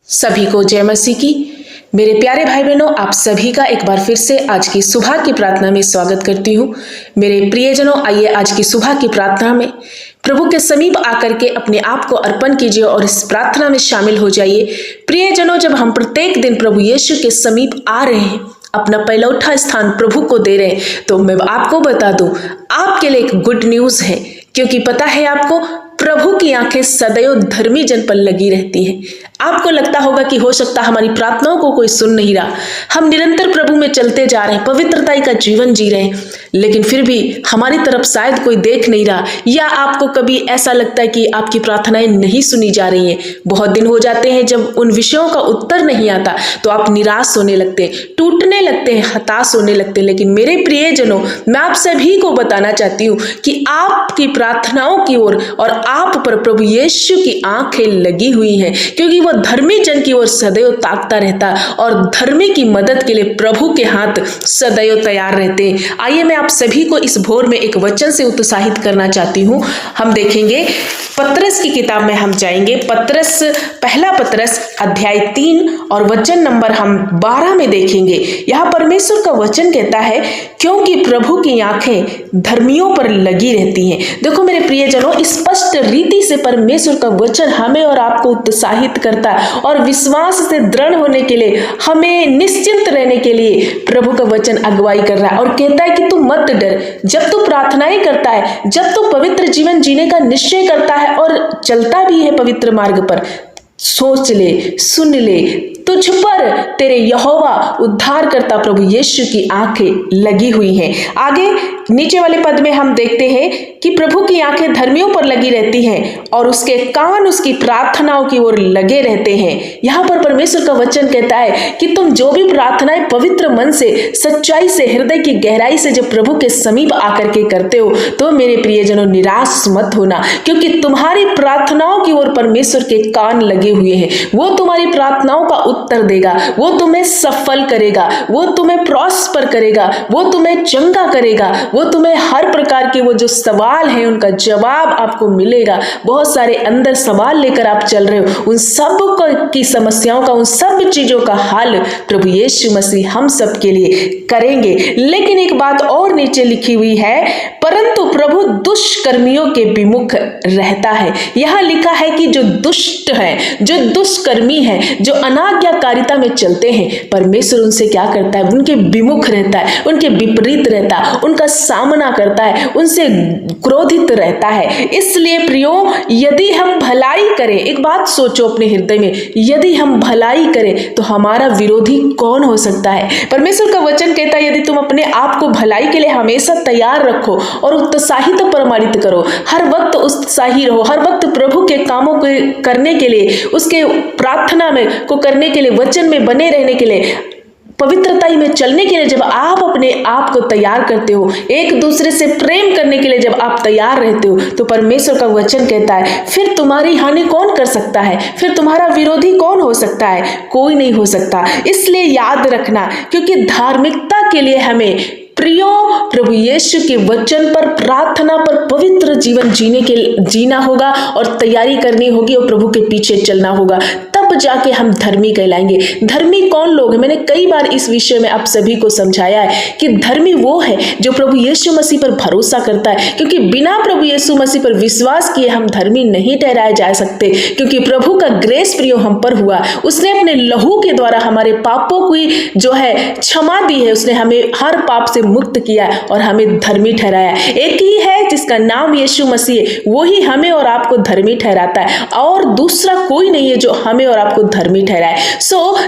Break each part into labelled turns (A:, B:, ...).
A: सभी को जय मसीह की। मेरे प्यारे भाई बहनों, आप सभी का एक बार फिर से आज की सुबह की प्रार्थना में स्वागत करती हूँ। मेरे प्रियजनों, आइए आज की सुबह की प्रार्थना में प्रभु के समीप आकर के अपने आप को अर्पण कीजिए और इस प्रार्थना में शामिल हो जाइए। प्रियजनों, जब हम प्रत्येक दिन प्रभु यीशु के समीप आ रहे हैं, अपना पहलौठा स्थान प्रभु को दे रहे हैं, तो मैं आपको बता दूं, आपके लिए एक गुड न्यूज है, क्योंकि पता है आपको, प्रभु की आंखें सदैव धर्मी जन पर लगी रहती हैं। आपको लगता होगा कि हो सकता हमारी प्रार्थनाओं को कोई सुन नहीं रहा, हम निरंतर प्रभु में चलते जा रहे हैं, पवित्रता का जीवन जी रहे हैं, लेकिन फिर भी हमारी तरफ शायद कोई देख नहीं रहा, या आपको कभी ऐसा लगता है कि आपकी प्रार्थनाएं नहीं सुनी जा रही हैं। बहुत दिन हो जाते हैं जब उन विषयों का उत्तर नहीं आता, तो आप निराश होने लगते हैं, टूटने लगते हैं, हताश होने लगते हैं। लेकिन मेरे प्रियजनों, मैं आप सभी को बताना चाहती हूँ कि आपकी प्रार्थनाओं की ओर और आप पर प्रभु यीशु की आंखें लगी हुई हैं, क्योंकि वह धर्मी जन की ओर सदैव ताकता रहता है और धर्मी की मदद के लिए प्रभु के हाथ सदैव तैयार रहते हैं। आइए मैं आप सभी को इस भोर में एक वचन से उत्साहित करना चाहती हूँ। हम देखेंगे पतरस की किताब में, हम जाएंगे पहला पतरस अध्याय 3 और वचन नंबर हम 12 में देखेंगे। यहाँ परमेश्वर का वचन कहता है, क्योंकि प्रभु की आंखें धर्मियों पर लगी रहती हैं। देखो मेरे प्रियजनों, स्पष्ट रीति से परमेश्वर का वचन हमें और आपको उत्साहित करता है और विश्वास से दृढ़ होने के लिए, हमें निश्चिंत रहने के लिए प्रभु का वचन अगुवाई कर रहा है और कहता है कि तू मत डर। जब तू प्रार्थनाएं करता है, जब तू पवित्र जीवन जीने का निश्चय करता है और चलता भी है पवित्र मार्ग पर, सोच ले, सुन ले, तुझ पर तेरे यहोवा उद्धार करता प्रभु यीशु की आंखें लगी हुई हैं। आगे नीचे वाले पद में हम देखते हैं कि प्रभु की आंखें धर्मियों पर लगी रहती हैं और उसके कान उसकी प्रार्थनाओं की ओर लगे रहते हैं। यहाँ पर परमेश्वर का वचन कहता है कि तुम जो भी प्रार्थनाएं पवित्र मन से, सच्चाई से, हृदय की गहराई से जब प्रभु के समीप आकर के करते हो, तो मेरे प्रियजनों निराश मत होना, क्योंकि तुम्हारी प्रार्थनाओं की ओर परमेश्वर के कान लगे हुए हैं। वो तुम्हारी प्रार्थनाओं का उत्तर देगा, वो तुम्हें सफल करेगा, वो तुम्हें प्रॉस्पर करेगा, वो तुम्हें चंगा करेगा, वो तुम्हें हर प्रकार के वो जो सवाल हैं उनका जवाब आपको मिलेगा। बहुत सारे अंदर सवाल लेकर आप चल रहे हो, उन सब की समस्याओं का, उन सब चीजों का हल प्रभु यीशु मसीह हम सब के लिए करेंगे। लेकिन एक बात और नीचे लिखी हुई है, परंतु प्रभु दुष्कर्मियों के विमुख रहता है। यहां लिखा है कि जो दुष्ट है, जो दुष्कर्मी है, जो अनाज्ञाकारिता में चलते हैं, परमेश्वर उनसे क्या करता है? उनके विमुख रहता है, उनके विपरीत रहता है, उनका सामना करता है, उनसे क्रोधित रहता है। इसलिए प्रियो, यदि हम भलाई करें, एक बात सोचो अपने हृदय में, यदि हम भलाई करें तो हमारा विरोधी कौन हो सकता है? परमेश्वर का वचन कहता है, यदि तुम अपने आप को भलाई के लिए हमेशा तैयार रखो और उत्साहित प्रमाणित करो, हर वक्त उत्साही रहो, हर वक्त प्रभु के कामों को करने के लिए, उसके प्रार्थना में को करने के लिए, वचन में बने रहने के लिए, पवित्रता में चलने के लिए जब आप अपने आप को तैयार करते हो, एक दूसरे से प्रेम करने के लिए जब आप तैयार रहते हो, तो परमेश्वर का वचन कहता है, फिर तुम्हारी हानि कौन कर सकता है? फिर तुम्हारा विरोधी कौन हो सकता है? कोई नहीं हो सकता। इसलिए याद रखना, क्योंकि धार्मिकता के लिए हमें प्रियो प्रभु यीशु के वचन पर, प्रार्थना पर पवित्र जीवन जीना होगा और तैयारी करनी होगी और प्रभु के पीछे चलना होगा, तब जाके हम धर्मी कहलाएंगे। धर्मी कौन लोग हैं? मैंने कई बार इस विषय में आप सभी को समझाया है कि धर्मी वो है जो प्रभु यीशु मसीह पर भरोसा करता है, क्योंकि बिना प्रभु यीशु मसीह पर विश्वास किए हम धर्मी नहीं ठहराए जा सकते, क्योंकि प्रभु का ग्रेस प्रियो हम पर हुआ, उसने अपने लहू के द्वारा हमारे पापों की जो है क्षमा दी है, उसने हमें हर पाप से मुक्त किया और हमें धर्मी ठहराया। एक ही है जिसका नाम यीशु मसीह है, वो ही हमें और आपको धर्मी ठहराता है, और दूसरा कोई नहीं है जो हमें और आपको धर्मी ठहराए।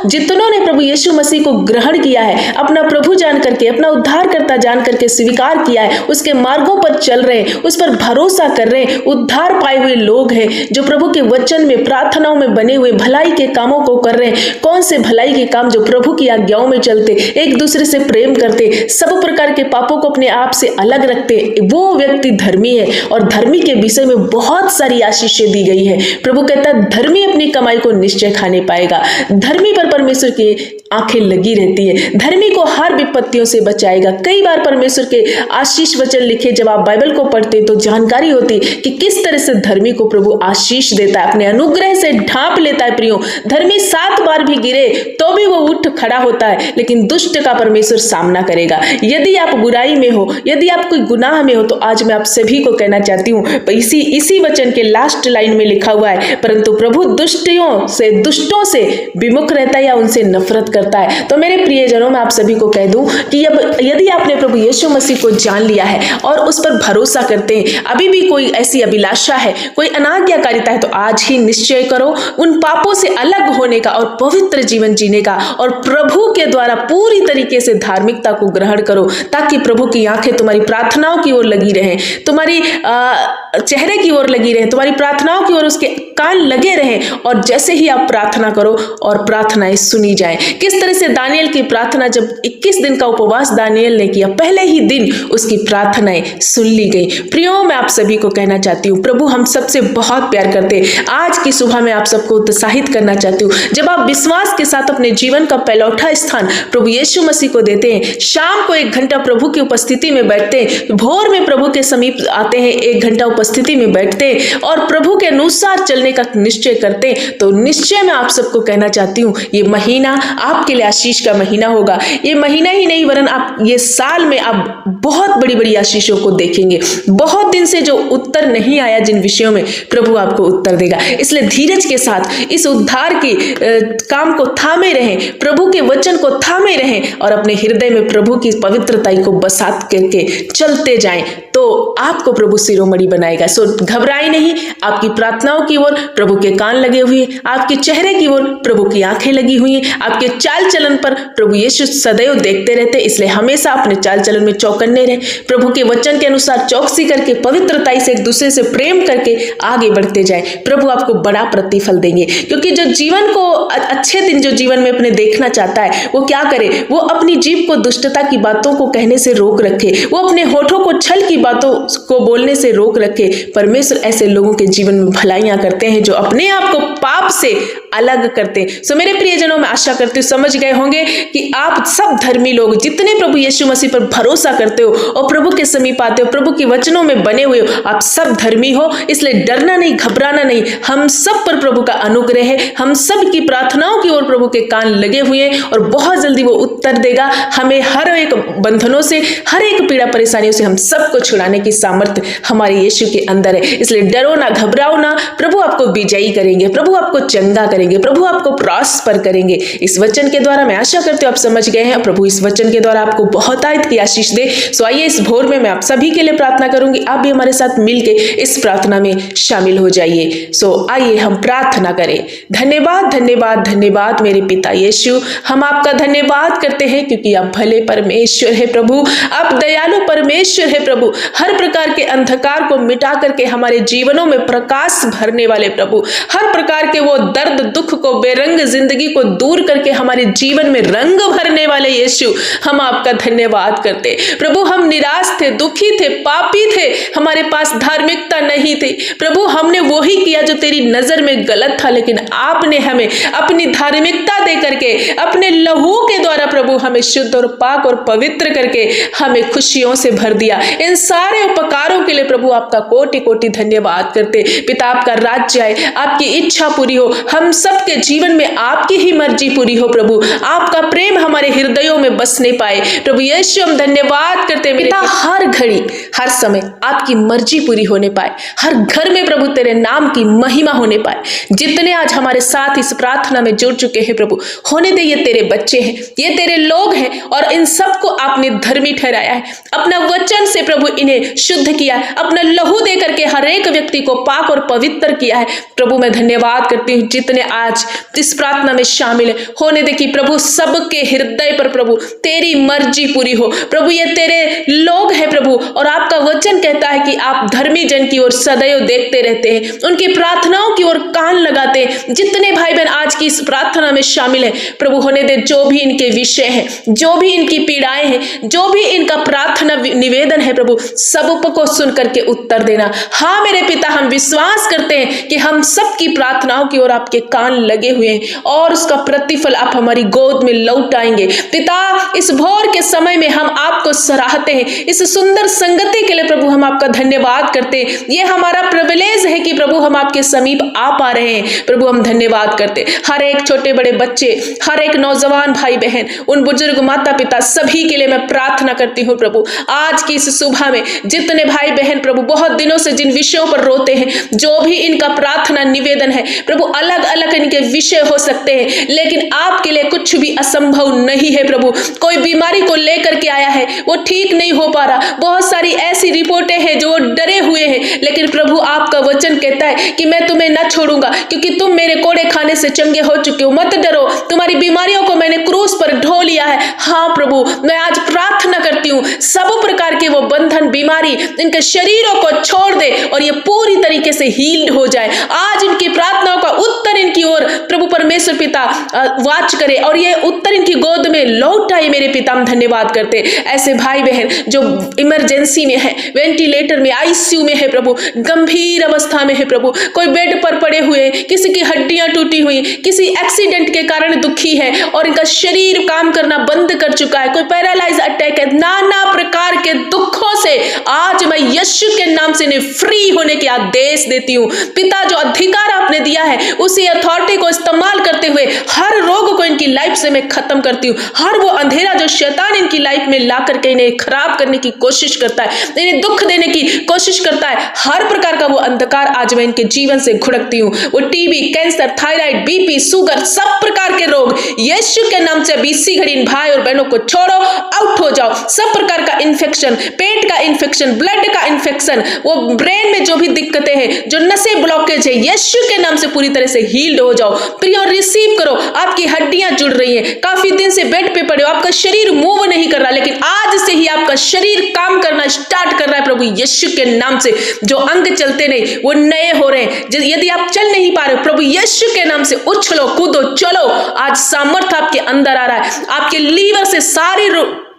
A: जितनों ने प्रभु यीशु मसीह को ग्रहण किया है, अपना प्रभु जान करके, अपना उद्धारकर्ता जान करके स्वीकार किया है, उसके मार्गों पर चल रहे हैं, उस पर भरोसा कर रहे हैं, उद्धार पाए हुए लोग हैं, जो प्रभु के वचन में, प्रार्थनाओं में बने हुए भलाई के कामों को कर रहे हैं। कौन से भलाई के काम? जो प्रभु की आज्ञाओं में चलते, एक दूसरे से प्रेम करते, सब प्रकार के पापों को अपने आप से अलग रखते, वो व्यक्ति धर्मी है। और धर्मी के विषय में बहुत सारी आशीषें दी गई है। प्रभु कहता है, धर्मी अपनी कमाई को निश्चय खाने पाएगा। धर्मी पर परमेश्वर की आंखें लगी रहती हैं। धर्मी को हर विपत्तियों से बचाएगा। कई बार परमेश्वर के आशीष वचन लिखे जब आप बाइबल को पढ़ते हैं तो जानकारी होती कि किस तरह से धर्मी को प्रभु आशीष देता है, अपने अनुग्रह से ढांप लेता है। प्रियो, धर्मी 7 बार भी गिरे तो भी वो उठ खड़ा होता है, लेकिन दुष्ट का परमेश्वर सामना करेगा। यदि आप बुराई में हो, यदि आप कोई गुनाह में हो, तो आज मैं आप सभी को कहना चाहती हूँ, इसी वचन के लास्ट लाइन में लिखा हुआ है, परंतु प्रभु दुष्टों से विमुख रहता है या उनसे नफरत करता है। तो मेरे प्रियजनों, मैं आप सभी को कह दूं कि यदि आपने प्रभु यीशु मसीह को जान लिया है और उस पर भरोसा करते हैं, अभी भी कोई ऐसी अभिलाषा है, कोई अनाज्ञाकारिता है, तो आज ही निश्चय करो उन पापों से अलग होने का और पवित्र जीवन जीने का, और प्रभु के द्वारा पूरी तरीके से धार्मिकता को ग्रहण करो, ताकि प्रभु की आंखें तुम्हारी प्रार्थनाओं की ओर लगी रहें, तुम्हारी चेहरे की ओर लगी रहें, तुम्हारी प्रार्थनाओं की ओर उसके कान लगे रहें, और जैसे ही आप प्रार्थना करो और प्रार्थनाएं सुनी जाए। किस तरह से दानियल की प्रार्थना, जब 21 दिन का उपवास दानियल ने किया, पहले ही दिन उसकी प्रार्थनाएं सुन ली गई। प्रियो, मैं आप सभी को कहना चाहती हूँ, प्रभु हम सबसे बहुत प्यार करते हैं। आज की सुबह में आप सबको उत्साहित करना चाहती हूँ, जब आप विश्वास के साथ अपने जीवन का पहलौठा स्थान प्रभु यीशु मसीह को देते हैं, शाम को 1 घंटा प्रभु की उपस्थिति में बैठते हैं, भोर में प्रभु के समीप आते हैं, 1 घंटा उपस्थिति में बैठते हैं और प्रभु के अनुसार चलने का निश्चय करते हैं, तो निश्चय मैं आप सबको कहना चाहती हूँ, ये महीना आपके लिए आशीष का महीना होगा। ये महीना ही नहीं, वरन आप ये साल में आप बहुत बड़ी बड़ी आशीषों को देखेंगे। बहुत दिन से जो उत्तर नहीं आया जिन विषयों में, प्रभु आपको उत्तर देगा। इसलिए धीरज के साथ इस उद्धार के काम को थामे रहें, प्रभु के वचन को थामे रहें और अपने हृदय में प्रभु की पवित्रता को बसात करके चलते जाएं, तो आपको प्रभु शिरोमणि बनाएगा। सो घबराएं नहीं, आपकी प्रार्थनाओं की ओर प्रभु के कान लगे हुए, आपके चेहरे की ओर प्रभु की आंखें लगी हुई हैं, आपके चाल चलन पर प्रभु यीशु सदैव देखते रहते। इसलिए हमेशा अपने चाल चलन में चौकन्ने रहे, प्रभु के वचन के अनुसार चौकसी करके, पवित्रता से एक दूसरे से प्रेम करके आगे बढ़ते जाए। प्रभु आपको बड़ा प्रतिफल देंगे, क्योंकि जो जीवन को अच्छे दिन जो जीवन में अपने देखना चाहता है, वो क्या करे? वो अपनी जीभ को दुष्टता की बातों को कहने से रोक रखे, वो अपने होठों को छल की बातों को बोलने से रोक रखे। परमेश्वर ऐसे लोगों के जीवन में भलाइयां करते हैं जो अपने आप को पाप से अलग करते हैं। सो मेरे प्रियजनों, मैं आशा करती हूँ समझ गए होंगे कि आप सब धर्मी लोग जितने प्रभु यीशु मसीह पर भरोसा करते हो और प्रभु के समीप आते हो, प्रभु के वचनों में बने हुए हो, आप सब धर्मी हो। इसलिए डरना नहीं, घबराना नहीं, हम सब पर प्रभु का अनुग्रह है। हम सब की प्रार्थनाओं की ओर प्रभु के कान लगे हुए हैं और बहुत जल्दी वो उत्तर देगा। हमें हर एक बंधनों से, हर एक पीड़ा परेशानियों से हम सबको छुड़ाने की सामर्थ्य हमारे यीशु के अंदर है। इसलिए डरो ना, घबराओ ना, प्रभु आपको विजयी करेंगे, प्रभु आपको चंगा करेंगे, प्रभु आपको प्रॉस्पर करेंगे। इस वचन के द्वारा मैं आशा करती हूँ आप समझ गए हैं। प्रभु इस वचन के द्वारा आपको बहुत आयत की आशीष दे। सो आइए इस भोर में मैं आप सभी के लिए प्रार्थना करूंगी, आप भी हमारे साथ मिलके इस प्रार्थना में शामिल हो जाइए। सो आइए हम प्रार्थना करें। धन्यवाद धन्यवाद धन्यवाद मेरे पिता यीशु, हम आपका धन्यवाद करते हैं क्योंकि आप भले परमेश्वर है प्रभु, आप दयालु परमेश्वर है प्रभु। हर प्रकार के अंधकार को मिटा करके हमारे जीवनों में प्रकाश भरने वाले प्रभु, हर प्रकार के वो दर्द दुख को, बेरंग जिंदगी को दूर करके हमारे जीवन में रंग भरने वाले यीशु, हम आपका धन्यवाद करते प्रभु। हम निराश थे, दुखी थे, पापी थे, हमारे पास धार्मिकता नहीं थी प्रभु, हमने वही किया जो तेरी नजर में गलत था, लेकिन आपने हमें अपनी धार्मिकता दे करके, अपने लहू के द्वारा प्रभु हमें शुद्ध और पाक और पवित्र करके हमें खुशियों से भर दिया। इन सारे उपकारों के लिए प्रभु आपका कोटि कोटि धन्यवाद करते। पिता, आपका राज्य आए, आपकी इच्छा पूरी हो, हम सबके जीवन में आपकी ही मर्जी पूरी हो प्रभु, आपका प्रेम हमारे हृदयों में बसने पाए प्रभु यीशु। हम धन्यवाद करते पिता, हर घड़ी हर समय आपकी मर्जी पूरी होने पाए, हर घर में प्रभु तेरे नाम की महिमा होने पाए। जितने आज हमारे साथ इस प्रार्थना में जुड़ चुके हैं प्रभु, होने दे, ये तेरे बच्चे हैं, ये तेरे लोग हैं और इन सबको आपने धर्मी ठहराया है। अपना वचन से प्रभु इन्हें शुद्ध किया है, अपना लहू दे करके हर एक व्यक्ति को पाक और पवित्र किया है प्रभु। मैं धन्यवाद करती हूँ जितने आज इस प्रार्थना में शामिल है, होने दे कि प्रभु सबके हृदय पर प्रभु तेरी मर्जी पूरी हो प्रभु। ये तेरे लोग हैं प्रभु और आपका वचन कहता है कि आप धर्मी जन की ओर सदैव देखते रहते हैं, उनकी प्रार्थनाओं की ओर कान लगाते हैं। जितने भाई बहन आज की इस प्रार्थना में शामिल है प्रभु, होने दे जो भी इनके विषय हैं, जो भी इनकी पीड़ाएं हैं, जो भी इनका प्रार्थना निवेदन है प्रभु, सब को सुन करके उत्तर देना। हाँ मेरे पिता, हम विश्वास करते हैं कि हम सबकी प्रार्थनाओं की ओर आपके कान लगे हुए हैं और उसका प्रतिफल आप हमारी गोद में लौट आएंगे। पिता, इस भोर के समय में हम आपको सराहते हैं, इस सुंदर संगति के लिए प्रभु हम आपका धन्यवाद करते हैं। ये हमारा प्रिविलेज है कि प्रभु हम आपके समीप आ पा रहे हैं। प्रभु हम धन्यवाद करते, हर एक छोटे बड़े बच्चे, हर एक नौजवान भाई बहन, उन बुजुर्ग माता पिता सभी के लिए मैं प्रार्थना करती हूँ प्रभु। आज की इस सुबह में जितने भाई बहन प्रभु बहुत दिनों से जिन विषयों पर रोते हैं, जो भी इनका प्रार्थना निवेदन है प्रभु, अलग अलग इनके विषय हो सकते हैं, लेकिन आपके लिए कुछ भी असंभव नहीं है प्रभु। कोई बीमारी को लेकर के आया है, वो ठीक नहीं हो पा रहा, बहुत सारी ऐसी रिपोर्टें हैं जो डरे हुए हैं, लेकिन प्रभु आपका वचन कहता है कि मैं तुम्हें न छोड़ूंगा क्योंकि तुम मेरे कोड़े खाने से चंगे हो चुके हो। मत डरो, तुम्हारी बीमारियों को मैंने क्रूस पर ढो लिया है। हाँ प्रभु, मैं आज प्रार्थना करती हूँ सब प्रकार के वो बंधन, बीमारी इनके शरीरों को छोड़ दे और ये पूरी तरीके से हील्ड हो जाए। आज इनकी प्रार्थनाओं का उत्तर इनकी ओर प्रभु परमेश्वर पिता वाच करे और ये उत्तर इनकी गोद में लौट आए। मेरे पिता हम धन्यवाद करते ऐसे भाई बहन जो इमरजेंसी में है, वेंटिलेटर में, आईसीयू में है प्रभु, गंभीर अवस्था में है प्रभु, कोई बेड पर पड़े हुए, किसी की हड्डियां टूटी हुई, किसी एक्सीडेंट के कारण दुखी है और इनका शरीर काम करना बंद कर चुका है, कोई पैरालाइज अटैक है, नाना प्रकार के दुखों से आज मैं यीशु के नाम से इन्हें फ्री होने के आदेश देती हूँ। पिता, जो अधिकार आपने दिया है उसी अथॉरिटी को इस्तेमाल करते हुए हर रोग को इनकी लाइफ से मैं खत्म करती हूँ। हर वो अंधेरा जो शैतान इनकी लाइफ में ला करके इन्हें खराब करने की कोशिश करता है, इन्हें दुख देने की कोशिश करता है, हर प्रकार का वो अंधकार आज मैं इनके जीवन से घुड़कती हूँ। वो TB, cancer, thyroid, BP, sugar, सब प्रकार के रोग यीशु के नाम से अभी इसी घड़ी इन भाई और बहनों को छोड़ो, आउट हो जाओ। सब प्रकार का इन्फेक्शन, पेट का इन्फेक्शन, ब्लड का इन्फेक्शन, वो ब्रेन में जो भी दिक्कतें हैं, जो नसें ब्लॉकेज है, यीशु के नाम से पूरी तरह से हील्ड हो जाओ। प्रिय, रिसीव करो। आपकी हड्डियां जुड़ रही हैं, काफी दिन से बेड पे पड़े हो, आपका शरीर मूव नहीं कर रहा, लेकिन आज से ही आपका शरीर काम करना स्टार्ट कर रहा है प्रभु यीशु के नाम से। जो अंग चलते नहीं वो नए हो रहे हैं। यदि आप चल नहीं पा रहे, प्रभु यीशु के नाम से उछलो, कूदो, चलो। आज सामर्थ आपके अंदर आ रहा है। आपके लीवर से सारी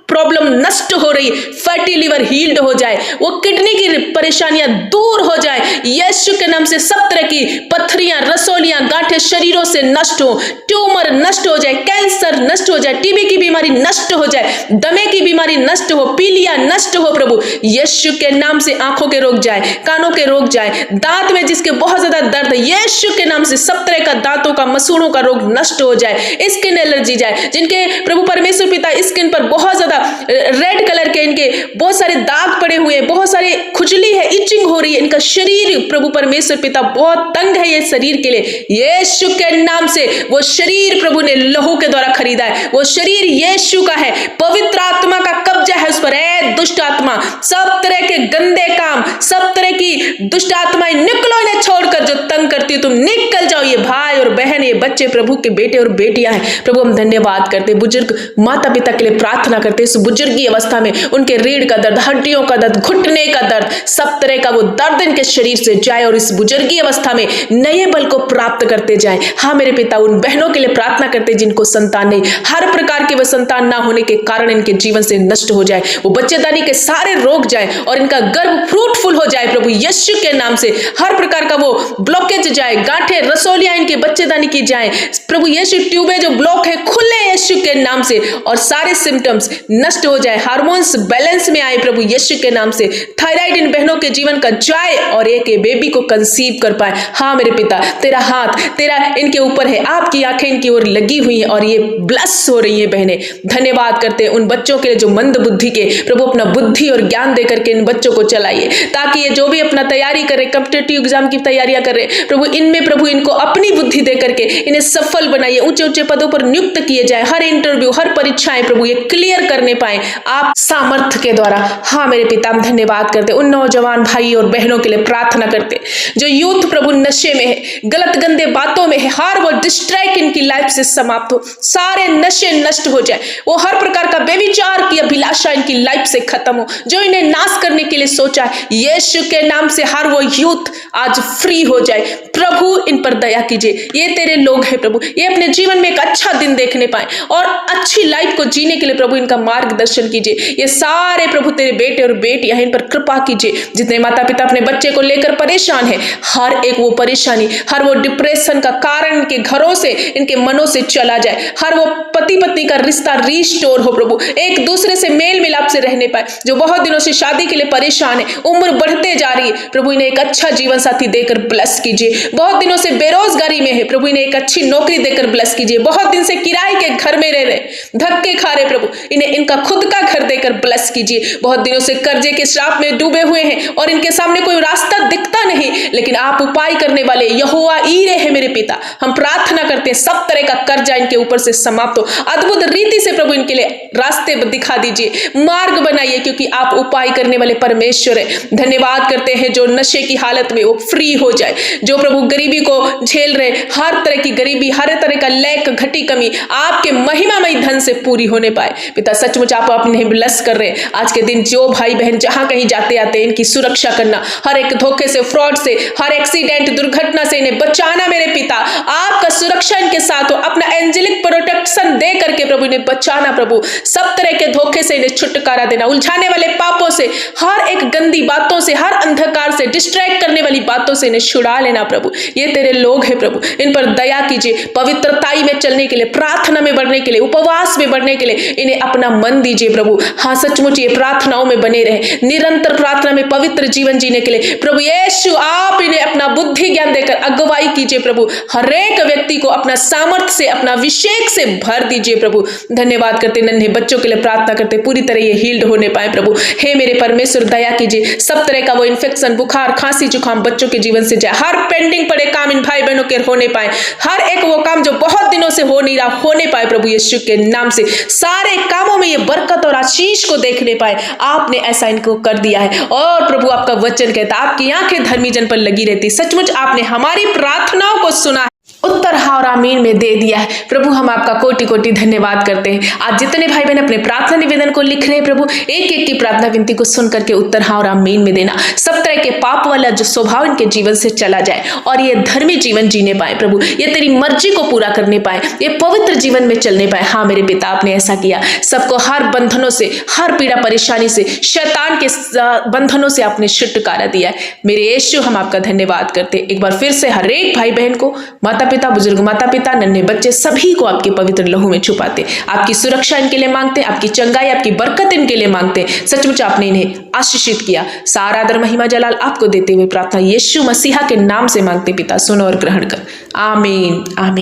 A: प्रॉब्लम नष्ट हो रही, फैटी लिवर हील्ड हो जाए, वो किडनी की परेशानियां दूर हो जाए यीशु के नाम से। सब तरह की पत्थरियां, रसोलियां, गांठें शरीरों से नष्ट हो, ट्यूमर नष्ट हो जाए, कैंसर नष्ट हो जाए, टीबी की बीमारी नष्ट हो जाए, दमे की बीमारी नष्ट हो, पीलिया नष्ट हो प्रभु यीशु के नाम से। आंखों के रोग जाए, कानों के रोग जाए, दांत में जिसके बहुत ज्यादा दर्द है यीशु के नाम से सब तरह का दांतों का, मसूड़ों का रोग नष्ट हो जाए, स्किन एलर्जी जाए, जिनके प्रभु परमेश्वर पिता स्किन पर बहुत ज्यादा रेड कलर के इनके बहुत सारे दाग पड़े हुए, बहुत सारे खुजली है, इचिंग हो रही है, इनका शरीर प्रभु परमेश्वर पिता बहुत तंग है ये शरीर के लिए, यीशु के नाम से वो शरीर प्रभु ने लहू के द्वारा खरीदा है, वो शरीर यीशु का है, पवित्र आत्मा का कब्जा है उस पर। ए दुष्ट आत्मा, सब तरह के गंदे काम, सब तरह की दुष्ट आत्माएं निकलो, इन्हें छोड़कर जो तंग करती हो तुम निकल जाओ। ये भाई और बहन, ये बच्चे प्रभु के बेटे और बेटियां हैं प्रभु, हम धन्यवाद करते। बुजुर्ग माता पिता के लिए प्रार्थना करते, इस बुजुर्गी अवस्था में उनके रीढ़ का दर्द, हड्डियों का दर्द, घुटने का दर्द, सब तरह का वो दर्द इनके शरीर से जाए और इस बुजुर्गी अवस्था में नए बल को प्राप्त करते जाए। हाँ मेरे पिता, उन बहनों के लिए प्रार्थना करते जिनको संतान नहीं, हर प्रकार के वह संतान ना होने के कारण इनके जीवन से नष्ट हो जाए, वो बच्चेदानी के सारे रोग जाए और इनका गर्भ फ्रूटफुल हो जाए प्रभु यीशु के नाम से। हर प्रकार का वो ब्लॉकेज जाए, गांठें, रसोलियां इनके बच्चेदानी की जाए प्रभु यीशु, ट्यूबें जो ब्लॉक है खुले यीशु के नाम से और सारे सिम्टम्स नष्ट हो जाए, हार्मोन्स बैलेंस में आए प्रभु यीशु के नाम से। थायराइड इन बहनों के जीवन का जाए और एक बेबी को कंसीव कर पाए। हाँ मेरे पिता, तेरा हाथ तेरा इनके ऊपर है, आपकी आंखें इनकी ओर लगी हुई हैं और ये ब्लस हो रही है बहनें। धन्यवाद करते हैं उन बच्चों के लिए जो मंद बुद्धि के, प्रभु अपना बुद्धि और ज्ञान दे करके इन बच्चों को चलाइए, ताकि ये जो भी अपना तैयारी करे, कॉम्पिटिटिव एग्जाम की तैयारियां कर रहे प्रभु, इनमें प्रभु इनको अपनी बुद्धि दे करके इन्हें सफल बनाइए, ऊंचे ऊंचे पदों पर नियुक्त किए जाए, हर इंटरव्यू, हर परीक्षाएं प्रभु ये क्लियर करने पाए आप सामर्थ्य के द्वारा। हाँ मेरे पिता, हम धन्यवाद करते। उन नौजवान भाई और बहनों के लिए प्रार्थना करते जो यूथ प्रभु नशे में है, गलत गंदे बातों में है, हर वो डिस्ट्रैक्ट इनकी लाइफ से समाप्त हो, सारे नशे नष्ट हो जाए, वो हर प्रकार का बेविचार की अभिलाषा अभिलाषा इनकी लाइफ से खत्म हो, जो इन्हें नाश करने के लिए सोचा है, यीशु के नाम से हर वो यूथ आज फ्री हो जाए। प्रभु इन पर दया कीजिए। ये तेरे लोग हैं प्रभु, ये अपने जीवन में एक अच्छा दिन देखने पाए और अच्छी लाइफ को जीने के लिए प्रभु इनका मार्गदर्शन कीजिए। ये सारे प्रभु तेरे बेटे और बेटियां हैं, इन पर कृपा कीजिए। जितने माता पिता अपने बच्चे को लेकर परेशान है, हर एक वो परेशानी, हर वो डिप्रेशन का कारण इनके घरों से, इनके मनों से चला जाए। हर वो पति पत्नी का रिश्ता रिस्टोर हो प्रभु, एक दूसरे से मेल मिलाप से रहने पाए। जो बहुत दिनों से शादी के लिए परेशान है, उम्र बढ़ते जा रही है, प्रभु इन्हें एक अच्छा जीवन साथी देकर ब्लेस कीजिए। बहुत दिनों से बेरोजगारी में है, प्रभु इन्हें एक अच्छी नौकरी देकर ब्लेस कीजिए। बहुत दिन से किराए के घर में रह रहे, धक्के खा रहे, प्रभु इन्हें इनका खुद का घर देकर ब्लेस कीजिए। बहुत दिनों से कर्जे के श्राप में डूबे हुए हैं और इनके सामने कोई रास्ता दिखता नहीं, लेकिन आप उपाय करने वाले यहोवा ईरे हैं मेरे पिता। हम प्रार्थना करते हैं सब तरह का कर्जा इनके ऊपर से समाप्त हो, अद्भुत रीति से प्रभु इनके लिए रास्ते दिखा दीजिए, मार्ग बनाइए, क्योंकि आप उपाय करने वाले परमेश्वर है। धन्यवाद करते हैं जो नशे की हालत में वो फ्री हो जाए, जो प्रभु गरीबी को झेल रहे, हर तरह की गरीबी, हर तरह का लैक, घटी कमी आपके महिमामय धन से पूरी होने पाए। पिता सचमुच आप अपने ब्लेस कर रहे हैं। आज के दिन जो भाई बहन जहां कहीं जाते आते हैं, इनकी सुरक्षा करना, हर एक धोखे से, फ्रॉड से, हर एक्सीडेंट, दुर्घटना से इन्हें बचाना मेरे पिता। आपका सुरक्षा इनके साथ हो, अपना एंजेलिक प्रोटेक्शन दे करके प्रभु इन्हें बचाना। प्रभु सब तरह के धोखे से इन्हें छुटकारा देना, उलझाने वाले पापों से, हर एक गंदी बातों से, हर अंधकार से, डिस्ट्रैक्ट करने वाली बातों से इन्हें छुड़ा लेना। प्रभु ये तेरे लोग हैं प्रभु, इन पर दया कीजिए। पवित्रताई में चलने के लिए, प्रार्थना में बढ़ने के लिए, उपवास में बढ़ने के लिए इन्हें अपना मन दीजिए प्रभु। हाँ सचमुच ये प्रार्थनाओं में बने रहे, निरंतर प्रार्थना में पवित्र जीवन जीने के लिए प्रभु यीशु आप इन्हें अपना बुद्धि ज्ञान देकर अगुवाई कीजिए प्रभु। हर एक व्यक्ति को अपना सामर्थ्य से, अपना अभिषेक से भर दीजिए प्रभु। धन्यवाद करते, नन्हे बच्चों के लिए प्रार्थना करते, पूरी तरह ये हील्ड होने पाए प्रभु। हे मेरे परमेश्वर दया कीजिए, सब तरह का वो इन्फेक्शन, बुखार, खांसी, जुकाम बच्चों के जीवन से जाए। हर पेंडिंग पड़े काम इन भाई बहनों के होने पाए, हर एक वो काम जो बहुत दिनों से हो नहीं रहा होने पाए प्रभु यीशु के नाम से। सारे कामों में ये बरकत और आशीष को देखने पाए, आपने ऐसा इनको कर दिया है। और प्रभु आपका वचन कहता, आपकी आंखें धर्मी जन पर लगी रहती। सचमुच आपने हमारी प्रार्थनाओं को सुना, उत्तर हाँ और आमीन में दे दिया है प्रभु। हम आपका कोटि कोटि धन्यवाद करते हैं। आज जितने भाई बहन अपने प्रार्थना निवेदन को लिख रहे हैं प्रभु, एक एक की प्रार्थना विनती को सुन करके उत्तर हाँ और आमीन में देना। सब तरह के पाप वाला जो स्वभाव इनके जीवन से चला जाए और ये धर्मी जीवन जीने पाए प्रभु, ये तेरी मर्जी को पूरा करने पाए, ये पवित्र जीवन में चलने पाए। हाँ मेरे पिता आपने ऐसा किया, सबको हर बंधनों से, हर पीड़ा परेशानी से, शैतान के बंधनों से आपने छुटकारा दिया है। मेरे यीशु हम आपका धन्यवाद करते। एक बार फिर से हर एक भाई बहन को, माता पिता, बुजुर्ग माता पिता, नन्हे बच्चे, सभी को आपके पवित्र लहू में छुपाते, आपकी सुरक्षा इनके लिए मांगते, आपकी चंगाई, आपकी बरकत इनके लिए मांगते। सचमुच आपने इन्हें आशीषित किया। सारा आदर महिमा जलाल आपको देते हुए प्रार्थना यीशु मसीहा के नाम से मांगते पिता, सुनो और ग्रहण कर। आमीन आमीन।